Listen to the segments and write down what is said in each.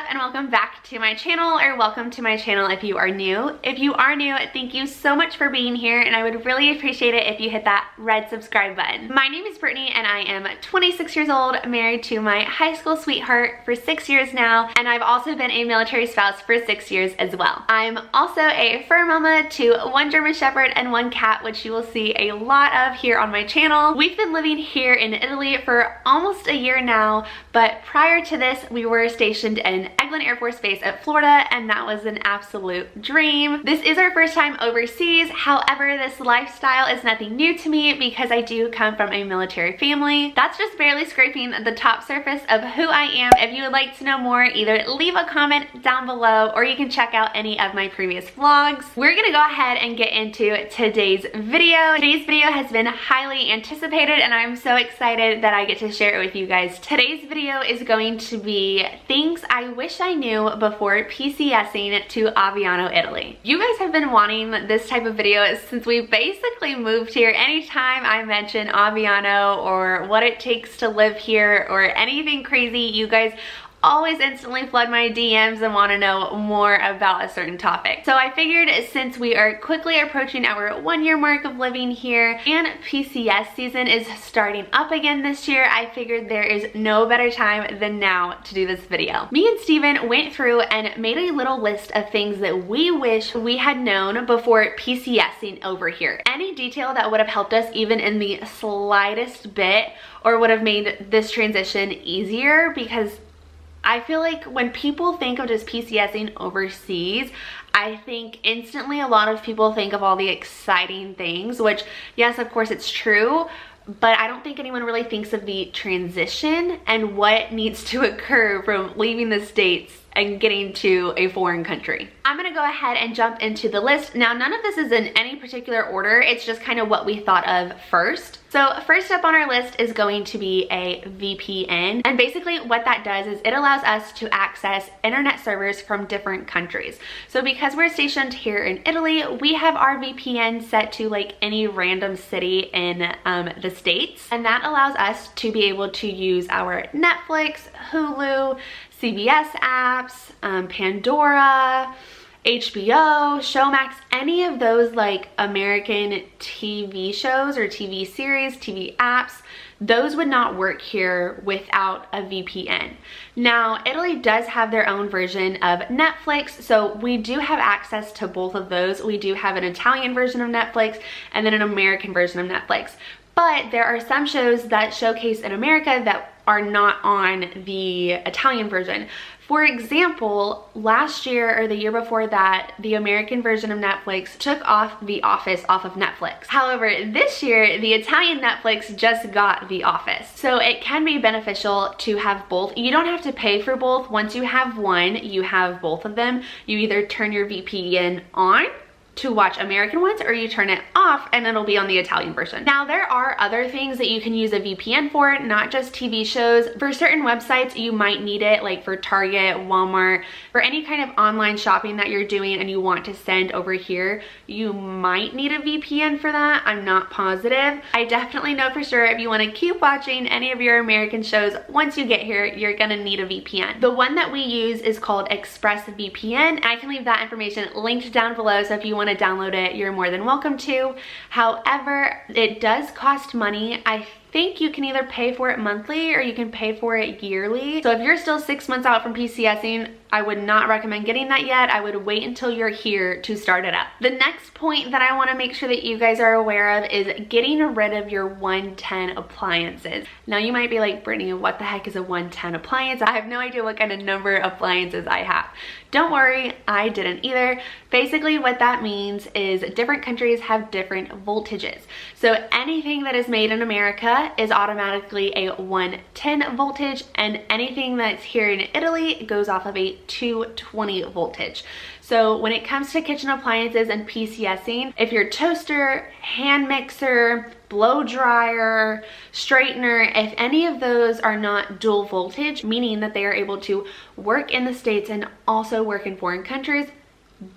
and welcome back to my channel, or welcome to my channel if you are new. If you are new, thank you so much for being here, and I would really appreciate it if you hit that red subscribe button. My name is Brittany and I am 26 years old, married to my high school sweetheart for 6 years now, and I've also been a military spouse for 6 years as well. I'm also a fur mama to 1 German Shepherd and 1 cat, which you will see a lot of here on my channel. We've been living here in Italy for almost a year now, but prior to this we were stationed in Aviano Air Base at Florida, and that was an absolute dream. This is our first time overseas. However, this lifestyle is nothing new to me because I do come from a military family. That's just barely scraping the top surface of who I am. If you would like to know more, either leave a comment down below or you can check out any of my previous vlogs. We're gonna go ahead and get into today's video. Today's video has been highly anticipated and I'm so excited that I get to share it with you guys. Today's video is going to be things I wish I knew before PCSing to Aviano, Italy. You guys have been wanting this type of video since we basically moved here. Anytime I mention Aviano or what it takes to live here or anything crazy, you guys always instantly flood my DMs and want to know more about a certain topic. So I figured since we are quickly approaching our 1-year mark of living here and PCS season is starting up again this year, I figured there is no better time than now to do this video. Me and Steven went through and made a little list of things that we wish we had known before PCSing over here. Any detail that would have helped us even in the slightest bit or would have made this transition easier, because I feel like when people think of just PCSing overseas, I think instantly a lot of people think of all the exciting things, which yes, of course it's true, but I don't think anyone really thinks of the transition and what needs to occur from leaving the States and getting to a foreign country. I'm gonna go ahead and jump into the list. Now, none of this is in any particular order. It's just kind of what we thought of first. So first up on our list is going to be a VPN. And basically what that does is it allows us to access internet servers from different countries. So because we're stationed here in Italy, we have our VPN set to like any random city in the States. And that allows us to be able to use our Netflix, Hulu, CBS apps, Pandora, HBO, Showmax, any of those like American TV shows or TV series, TV apps, those would not work here without a VPN. Now, Italy does have their own version of Netflix, so we do have access to both of those. We do have an Italian version of Netflix and then an American version of Netflix. But there are some shows that showcase in America that are not on the Italian version. For example, last year or the year before that, the American version of Netflix took off The Office off of Netflix. However, this year, the Italian Netflix just got The Office. So it can be beneficial to have both. You don't have to pay for both. Once you have one, you have both of them. You either turn your VPN on to watch American ones, or you turn it off and it'll be on the Italian version. Now, there are other things that you can use a VPN for, not just TV shows. For certain websites, you might need it, like for Target, Walmart, for any kind of online shopping that you're doing and you want to send over here, you might need a VPN for that. I'm not positive. I definitely know for sure if you want to keep watching any of your American shows, once you get here, you're gonna need a VPN. The one that we use is called ExpressVPN, and I can leave that information linked down below, so if you want to download it, you're more than welcome to. However, it does cost money. I think you can either pay for it monthly or you can pay for it yearly. So if you're still 6 months out from PCSing, I would not recommend getting that yet. I would wait until you're here to start it up. The next point that I want to make sure that you guys are aware of is getting rid of your 110 appliances. Now you might be like, Brittany, what the heck is a 110 appliance? I have no idea what kind of number of appliances I have. Don't worry, I didn't either. Basically what that means is different countries have different voltages. So anything that is made in America is automatically a 110 voltage, and anything that's here in Italy goes off of a 220 voltage. So when it comes to kitchen appliances and PCSing, if your toaster, hand mixer, blow dryer, straightener, if any of those are not dual voltage, meaning that they are able to work in the States and also work in foreign countries,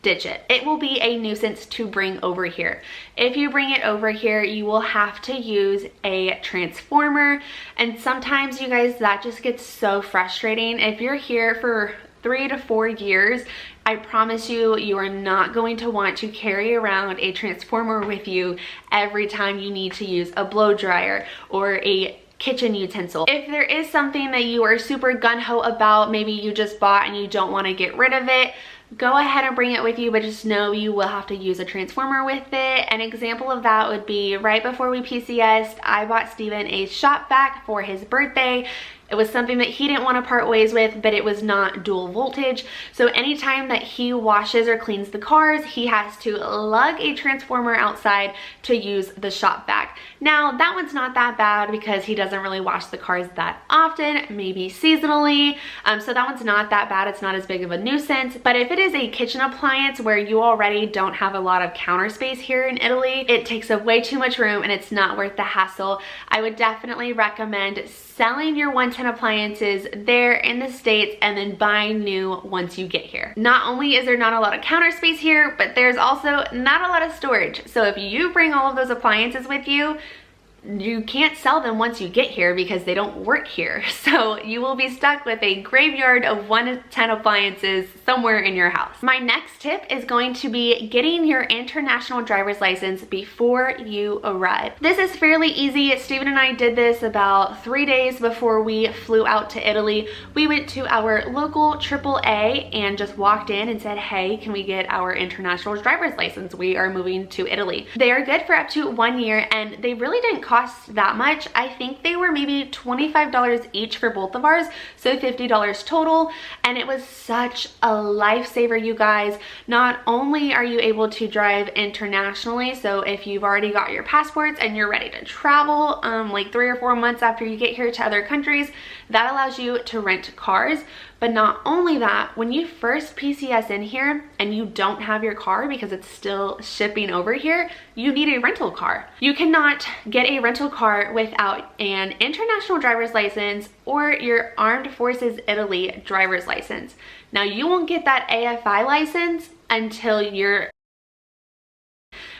ditch it. It will be a nuisance to bring over here. If you bring it over here, you will have to use a transformer, and sometimes, you guys, that just gets so frustrating. If you're here for 3 to 4 years, I promise you, you are not going to want to carry around a transformer with you every time you need to use a blow dryer or a kitchen utensil. If there is something that you are super gung-ho about, maybe you just bought and you don't want to get rid of it, go ahead and bring it with you, but just know you will have to use a transformer with it. An example of that would be right before we PCS'd, I bought Steven a shop vac for his birthday. It was something that he didn't want to part ways with, but it was not dual voltage. So anytime that he washes or cleans the cars, he has to lug a transformer outside to use the shop vac. Now, that one's not that bad because he doesn't really wash the cars that often, maybe seasonally. So that one's not that bad. It's not as big of a nuisance. But if it is a kitchen appliance where you already don't have a lot of counter space here in Italy, it takes up way too much room and it's not worth the hassle. I would definitely recommend selling your 110 appliances there in the States and then buying new once you get here. Not only is there not a lot of counter space here, but there's also not a lot of storage. So if you bring all of those appliances with you, you can't sell them once you get here because they don't work here. So you will be stuck with a graveyard of 110 appliances somewhere in your house. My next tip is going to be getting your international driver's license before you arrive. This is fairly easy. Steven and I did this about 3 days before we flew out to Italy. We went to our local AAA and just walked in and said, hey, can we get our international driver's license? We are moving to Italy. They are good for up to 1 year and they really didn't cost that much. I think they were maybe $25 each for both of ours, so $50 total, and it was such a lifesaver, you guys. Not only are you able to drive internationally, so if you've already got your passports and you're ready to travel like 3 or 4 months after you get here to other countries, that allows you to rent cars. But not only that, when you first PCS in here and you don't have your car because it's still shipping over here, you need a rental car. You cannot get a rental car without an international driver's license or your Armed Forces Italy driver's license. Now, you won't get that AFI license until you're,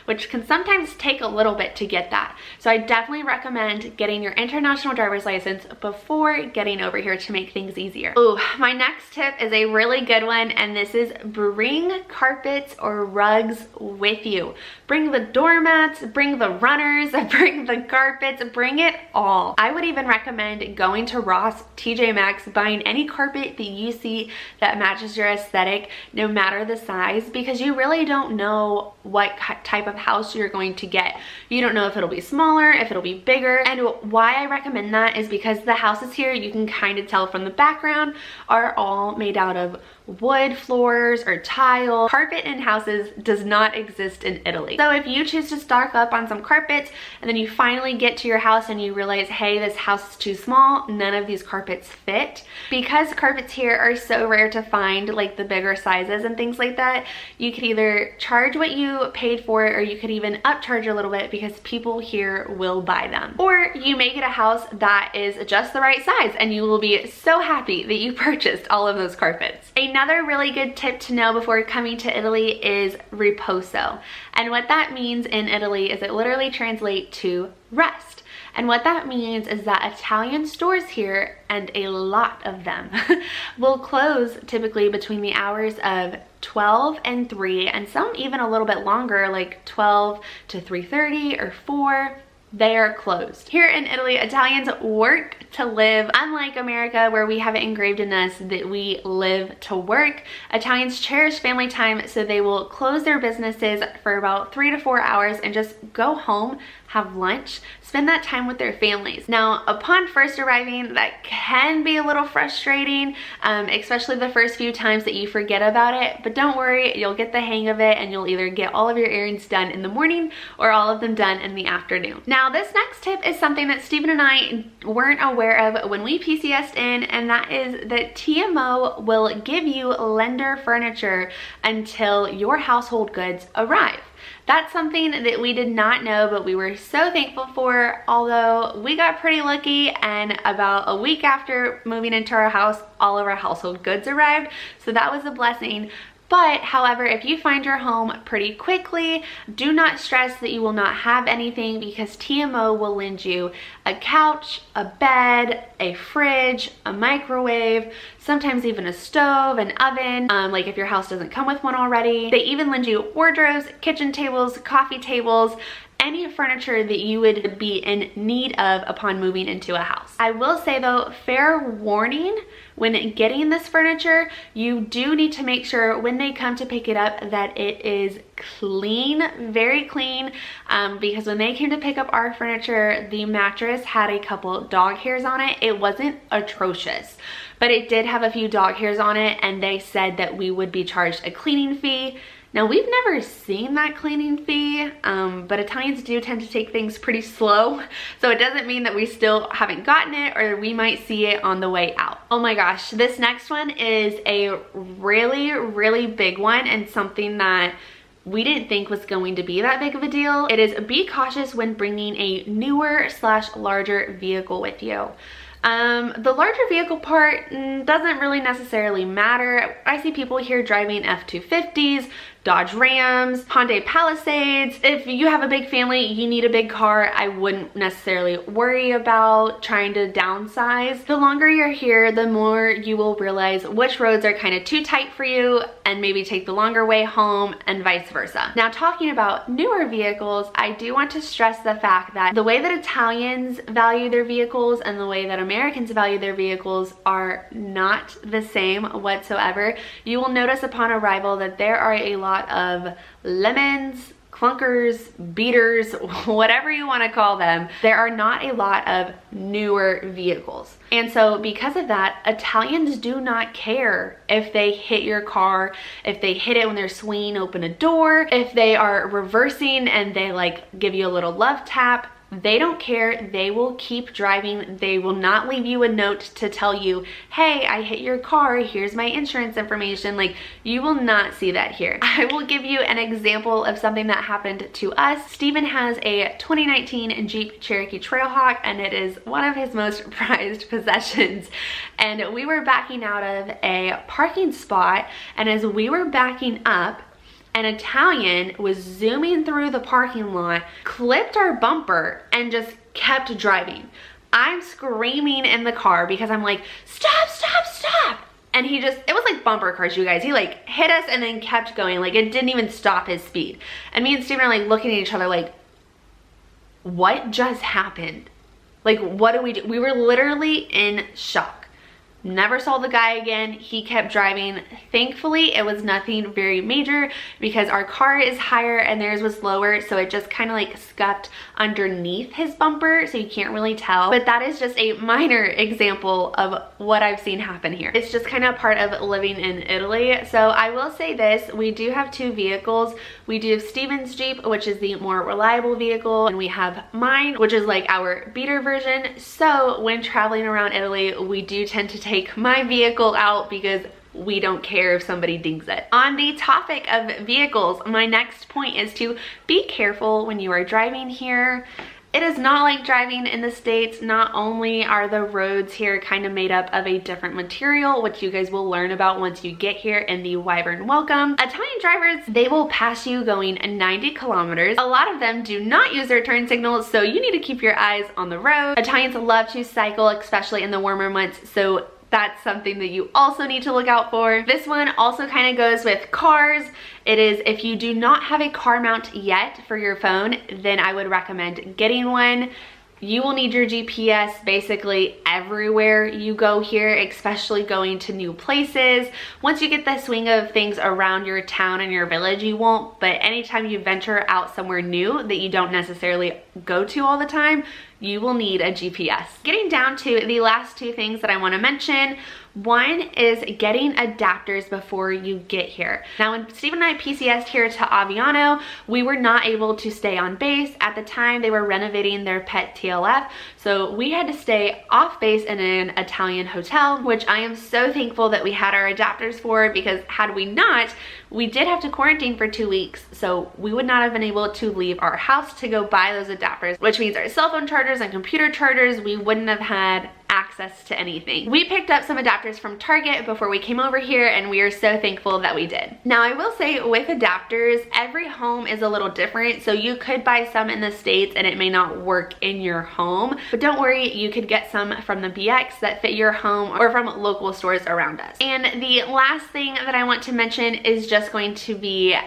which can sometimes take a little bit to get that. So I definitely recommend getting your international driver's license before getting over here to make things easier. Ooh, my next tip is a really good one, and this is bring carpets or rugs with you. Bring the doormats, bring the runners, bring the carpets, bring it all. I would even recommend going to Ross, TJ Maxx, buying any carpet that you see that matches your aesthetic, no matter the size, because you really don't know what type of house you're going to get. You don't know if it'll be smaller, if it'll be bigger. And why I recommend that is because the houses here, you can kind of tell from the background, are all made out of wood floors or tile. Carpet in houses does not exist in Italy. So if you choose to stock up on some carpets and then you finally get to your house and you realize, hey, this house is too small, none of these carpets fit. Because carpets here are so rare to find, like the bigger sizes and things like that, you could either charge what you paid for it or you could even upcharge a little bit because people here will buy them. Or you make it a house that is just the right size and you will be so happy that you purchased all of those carpets. Another really good tip to know before coming to Italy is riposo. And what that means in Italy is it literally translates to rest. And what that means is that Italian stores here, and a lot of them, will close typically between the hours of 12 and 3, and some even a little bit longer, like 12 to 3:30 or 4. They are closed. Here in Italy, Italians work to live. Unlike America, where we have it engraved in us that we live to work, Italians cherish family time, so they will close their businesses for about 3 to 4 hours and just go home, have lunch, spend that time with their families. Now, upon first arriving, that can be a little frustrating, especially the first few times that you forget about it, but don't worry, you'll get the hang of it and you'll either get all of your errands done in the morning or all of them done in the afternoon. Now, this next tip is something that Steven and I weren't aware of when we PCS'd in, and that is that TMO will give you lender furniture until your household goods arrive. That's something that we did not know, but we were so thankful for, although we got pretty lucky, and about a week after moving into our house, all of our household goods arrived, so that was a blessing. But however, if you find your home pretty quickly, do not stress that you will not have anything, because TMO will lend you a couch, a bed, a fridge, a microwave, sometimes even a stove, an oven, like if your house doesn't come with one already. They even lend you wardrobes, kitchen tables, coffee tables, any furniture that you would be in need of upon moving into a house. I will say though, fair warning, when getting this furniture, you do need to make sure when they come to pick it up that it is clean, very clean, because when they came to pick up our furniture, the mattress had a couple dog hairs on it. It wasn't atrocious, but it did have a few dog hairs on it, and they said that we would be charged a cleaning fee. Now, we've never seen that cleaning fee, but Italians do tend to take things pretty slow, so it doesn't mean that we still haven't gotten it, or we might see it on the way out. Oh my gosh, this next one is a really, really big one, and something that we didn't think was going to be that big of a deal. It is be cautious when bringing a newer / larger vehicle with you. The larger vehicle part doesn't really necessarily matter. I see people here driving F-250s, Dodge Rams, Hyundai Palisades. If you have a big family, you need a big car, I wouldn't necessarily worry about trying to downsize. The longer you're here, the more you will realize which roads are kind of too tight for you and maybe take the longer way home, and vice versa. Now, talking about newer vehicles, I do want to stress the fact that the way that Italians value their vehicles and the way that Americans value their vehicles are not the same whatsoever. You will notice upon arrival that there are a lot of lemons, clunkers, beaters, whatever you want to call them. There are not a lot of newer vehicles. And so because of that, Italians do not care if they hit your car, if they hit it when they're swinging open a door, if they are reversing and they like give you a little love tap. They don't care. They will keep driving. They will not leave you a note to tell you, hey, I hit your car, here's my insurance information. Like, you will not see that here. I will give you an example of something that happened to us. Steven has a 2019 Jeep Cherokee Trailhawk, and it is one of his most prized possessions. And we were backing out of a parking spot, and as we were backing up, an Italian was zooming through the parking lot, clipped our bumper, and just kept driving. I'm screaming in the car because I'm like, stop, stop, stop. And he just, it was like bumper cars, you guys. He like hit us and then kept going. Like, it didn't even stop his speed. And me and Steven are like looking at each other like, what just happened? Like, what do we do? We were literally in shock. Never saw the guy again. He kept driving. Thankfully, it was nothing very major because our car is higher and theirs was lower, so it just kind of like scuffed underneath his bumper, so you can't really tell. But that is just a minor example of what I've seen happen here. It's just kind of part of living in Italy. So I will say this, we do have two vehicles. We do have Steven's Jeep, which is the more reliable vehicle, and we have mine, which is like our beater version. So when traveling around Italy, we do tend to take my vehicle out because we don't care if somebody dings it. On the topic of vehicles, my next point is to be careful when you are driving here. It is not like driving in the States. Not only are the roads here kind of made up of a different material, which you guys will learn about once you get here in the Wyvern Welcome. Italian drivers, they will pass you going 90 kilometers. A lot of them do not use their turn signals, so you need to keep your eyes on the road. Italians love to cycle, especially in the warmer months, so that's something that you also need to look out for. This one also kind of goes with cars. It is, if you do not have a car mount yet for your phone, then I would recommend getting one. You will need your GPS basically everywhere you go here, especially going to new places. Once you get the swing of things around your town and your village, you won't, but anytime you venture out somewhere new that you don't necessarily go to all the time, you will need a GPS. Getting down to the last two things that I want to mention. One is getting adapters before you get here. Now, when Steve and I PCS'd here to Aviano, we were not able to stay on base. At the time, they were renovating their pet TLF, so we had to stay off base in an Italian hotel, which I am so thankful that we had our adapters for, because had we not, we did have to quarantine for 2 weeks, so we would not have been able to leave our house to go buy those adapters, which means our cell phone chargers and computer chargers, we wouldn't have had access access to anything. We picked up some adapters from Target before we came over here, and we are so thankful that we did. Now, I will say with adapters, every home is a little different, so you could buy some in the States and it may not work in your home, but don't worry, you could get some from the BX that fit your home or from local stores around us. And the last thing that I want to mention is just going to be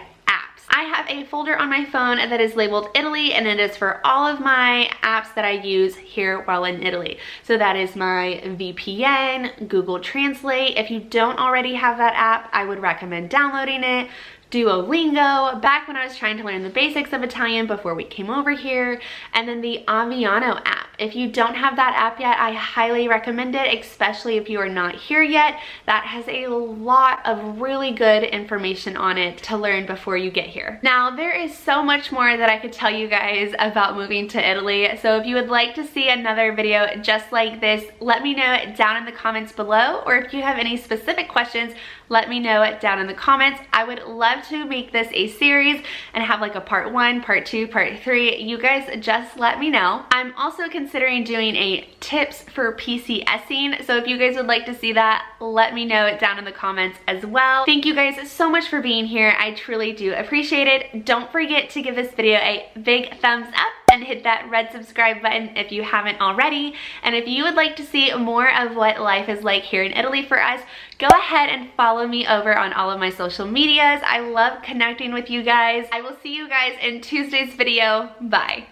I have a folder on my phone that is labeled Italy, and it is for all of my apps that I use here while in Italy. So that is my VPN, Google Translate. If you don't already have that app, I would recommend downloading it. Duolingo, back when I was trying to learn the basics of Italian before we came over here, and then the Aviano app. If you don't have that app yet, I highly recommend it, especially if you are not here yet. That has a lot of really good information on it to learn before you get here. Now, there is so much more that I could tell you guys about moving to Italy, so if you would like to see another video just like this, let me know down in the comments below, or if you have any specific questions, let me know down in the comments. I would love to make this a series and have like a part 1, part 2, part 3. You guys just let me know. I'm also considering doing a tips for Pcsing, so if you guys would like to see that, let me know down in the comments as well. Thank you guys so much for being here. I truly do appreciate it. Don't forget to give this video a big thumbs up and hit that red subscribe button if you haven't already. And if you would like to see more of what life is like here in Italy for us, go ahead and follow me over on all of my social medias. I love connecting with you guys. I will see you guys in Tuesday's video. Bye.